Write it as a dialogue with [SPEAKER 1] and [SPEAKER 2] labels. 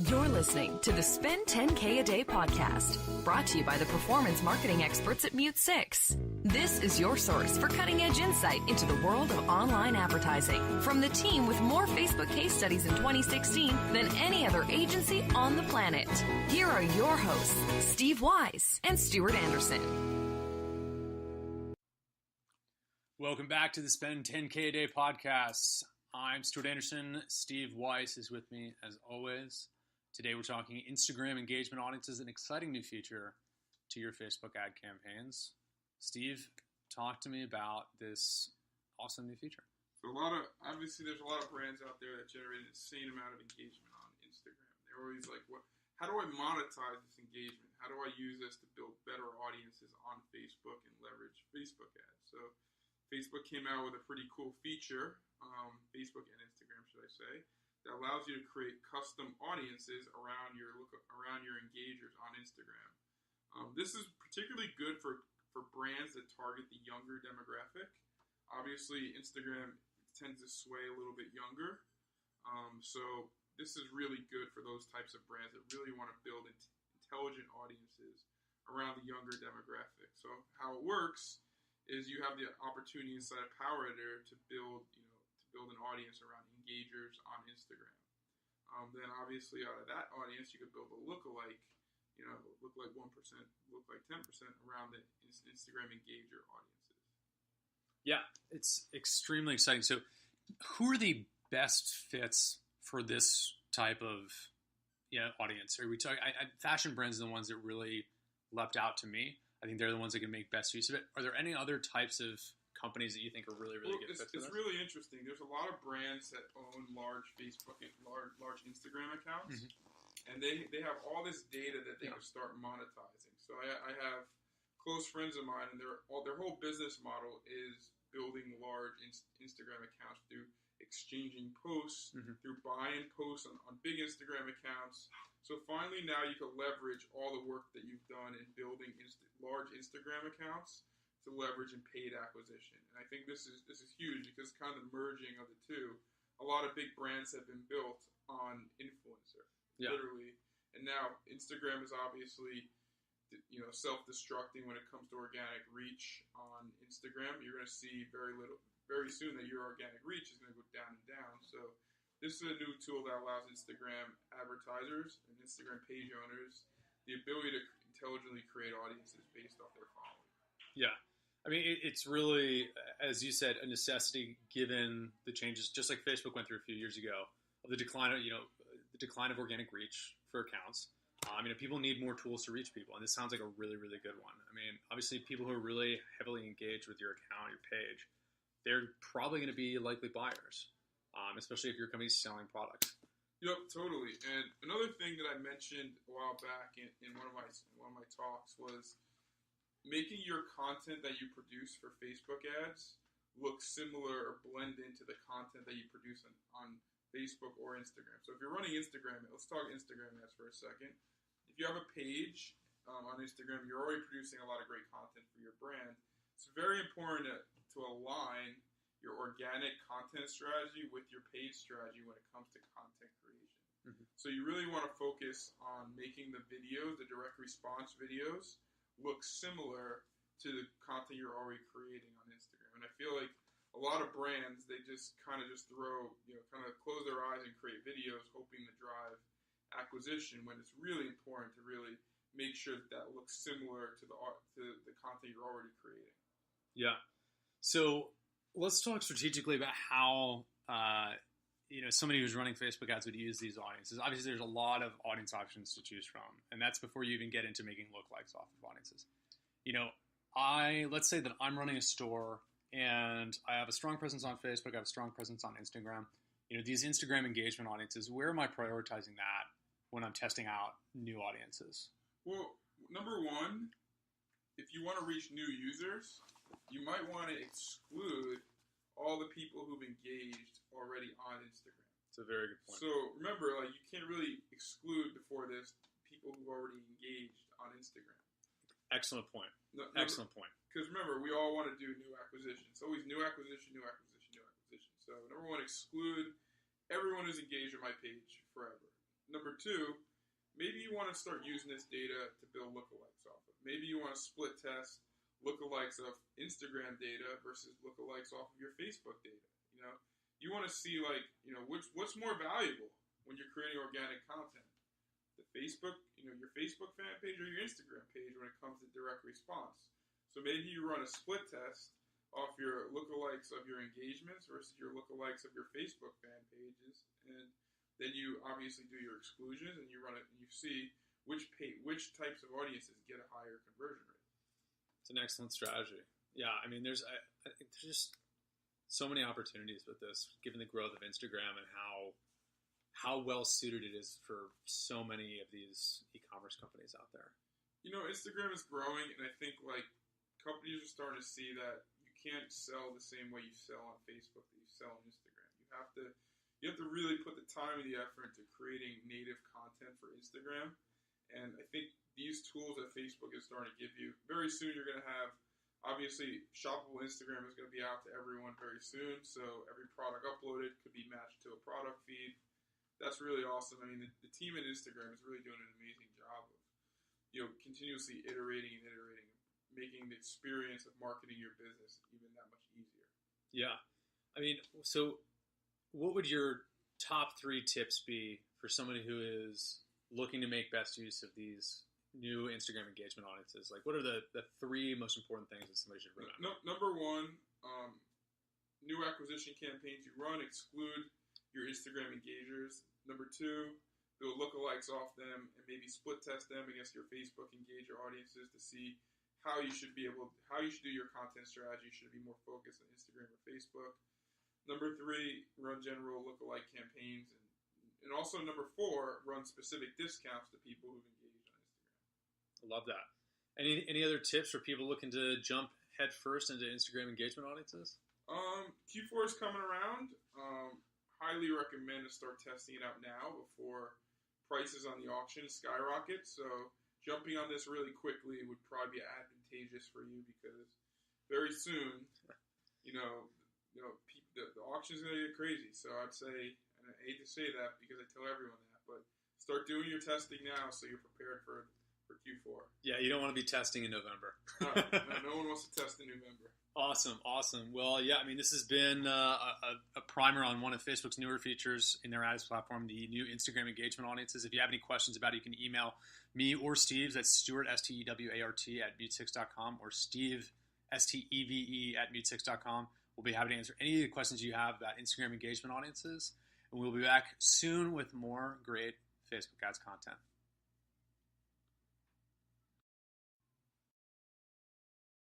[SPEAKER 1] You're listening to the Spend 10K a Day podcast, brought to you by the performance marketing experts at Mute 6. This is your source for cutting-edge insight into the world of online advertising from the team with more Facebook case studies in 2016 than any other agency on the planet. Here are your hosts, Steve Wise and Stuart Anderson.
[SPEAKER 2] Welcome back to the Spend 10K a Day podcast. I'm Stuart Anderson. Steve Weiss is with me as always. Today we're talking Instagram engagement audiences, an exciting new feature to your Facebook ad campaigns. Steve, talk to me about this awesome new feature.
[SPEAKER 3] So there's a lot of brands out there that generate an insane amount of engagement on Instagram. They're always like, how do I monetize this engagement? How do I use this to build better audiences on Facebook and leverage Facebook ads? So Facebook came out with a pretty cool feature, Facebook and Instagram, should I say, that allows you to create custom audiences around your engagers on Instagram. This is particularly good for brands that target the younger demographic. Obviously, Instagram tends to sway a little bit younger, so this is really good for those types of brands that really want to build intelligent audiences around the younger demographic. So how it works is you have the opportunity inside of Power Editor to build an audience around engagers on Instagram. Then obviously out of that audience, you could build a lookalike, look like 1%, look like 10% around the Instagram engager audiences.
[SPEAKER 2] Yeah, it's extremely exciting. So who are the best fits for this type of audience? Are we talking, fashion brands are the ones that really leapt out to me. I think they're the ones that can make best use of it. Are there any other types of companies that you think are really, really good fits for this?
[SPEAKER 3] It's really interesting. There's a lot of brands that own large Facebook and large Instagram accounts, and they have all this data that they can start monetizing. So I have close friends of mine, and their whole business model is building large Instagram accounts through exchanging posts, through buying posts on big Instagram accounts. So finally now you can leverage all the work that you've done in building large Instagram accounts to leverage in paid acquisition. And I think this is huge because kind of the merging of the two. A lot of big brands have been built on influencer, literally. And now Instagram is obviously self-destructing when it comes to organic reach on Instagram. You're going to see very soon that your organic reach is going to go down and down. So this is a new tool that allows Instagram advertisers and Instagram page owners the ability to intelligently create audiences based off their following.
[SPEAKER 2] Yeah. I mean, it's really, as you said, a necessity given the changes, just like Facebook went through a few years ago, of the decline of organic reach for accounts. People need more tools to reach people, and this sounds like a really, really good one. I mean, obviously, people who are really heavily engaged with your account, your page, they're probably going to be likely buyers, especially if your company's selling products.
[SPEAKER 3] Yep, totally. And another thing that I mentioned a while back in one of my talks was making your content that you produce for Facebook ads look similar or blend into the content that you produce on Facebook or Instagram. So if you're running Instagram, let's talk Instagram ads for a second. If you have a page on Instagram, you're already producing a lot of great content for your brand. It's very important to align your organic content strategy with your paid strategy when it comes to content creation. So you really want to focus on making the videos, the direct response videos, look similar to the content you're already creating on Instagram. And I feel like a lot of brands, they just kind of close their eyes and create videos hoping to drive acquisition, when it's really important to really make sure that looks similar to the content you're already creating.
[SPEAKER 2] Yeah. So let's talk strategically about how somebody who's running Facebook ads would use these audiences. Obviously, there's a lot of audience options to choose from, and that's before you even get into making lookalikes off of audiences. Let's say that I'm running a store and I have a strong presence on Facebook, I have a strong presence on Instagram. These Instagram engagement audiences, where am I prioritizing that when I'm testing out new audiences?
[SPEAKER 3] Well, number one, if you want to reach new users, you might want to exclude all the people who've engaged already on Instagram.
[SPEAKER 2] That's a very good point.
[SPEAKER 3] So remember, you can't really exclude before this people who've already engaged on Instagram.
[SPEAKER 2] Excellent point. Excellent point.
[SPEAKER 3] Because remember, we all want to do new acquisition. It's always new acquisition, new acquisition, new acquisition. So number one, exclude everyone who's engaged on my page forever. number two, maybe you want to start using this data to build lookalikes off of. Maybe you want to split test lookalikes of Instagram data versus lookalikes off of your Facebook data. You want to see what's more valuable when you're creating organic content. The Facebook, your Facebook fan page or your Instagram page when it comes to direct response. So maybe you run a split test off your lookalikes of your engagements versus your lookalikes of your Facebook fan pages, and then you obviously do your exclusions and you run it and you see which types of audiences get a higher conversion rate.
[SPEAKER 2] It's an excellent strategy. Yeah, I mean, I think there's just so many opportunities with this, given the growth of Instagram and how well suited it is for so many of these e-commerce companies out there.
[SPEAKER 3] Instagram is growing, and I think companies are starting to see that you can't sell the same way you sell on Facebook that you sell on Instagram. You have to really put the time and the effort into creating native content for Instagram. And I think these tools that Facebook is starting to give you, very soon you're going to have, obviously, shoppable Instagram is going to be out to everyone very soon. So every product uploaded could be matched to a product feed. That's really awesome. I mean, the team at Instagram is really doing an amazing job of, continuously iterating, making the experience of marketing your business even that much easier.
[SPEAKER 2] Yeah. I mean, so what would your top 3 tips be for somebody who is looking to make best use of these new Instagram engagement audiences? What are the 3 most important things that somebody should remember?
[SPEAKER 3] Number one, new acquisition campaigns you run, exclude your Instagram engagers. Number 2, build lookalikes off them and maybe split test them against your Facebook engager audiences to see how you should do your content strategy. Should it be more focused on Instagram or Facebook? Number 3, run general lookalike campaigns, and also number 4, run specific discounts to people who've engaged on Instagram.
[SPEAKER 2] I love that. Any other tips for people looking to jump head first into Instagram engagement audiences?
[SPEAKER 3] Q4 is coming around. Highly recommend to start testing it out now before prices on the auction skyrocket. So jumping on this really quickly would probably be advantageous for you because very soon, the auction's going to get crazy. So I'd say, and I hate to say that because I tell everyone that, but start doing your testing now so you're prepared for Q4.
[SPEAKER 2] Yeah, you don't want to be testing in November.
[SPEAKER 3] No one wants to test in November.
[SPEAKER 2] Awesome. Well, yeah, I mean, this has been a primer on one of Facebook's newer features in their ads platform, the new Instagram engagement audiences. If you have any questions about it, you can email me or Steve. That's Stewart, Stewart, @mute6.com, or Steve, Steve, @mute6.com. We'll be happy to answer any of the questions you have about Instagram engagement audiences. And we'll be back soon with more great Facebook ads content.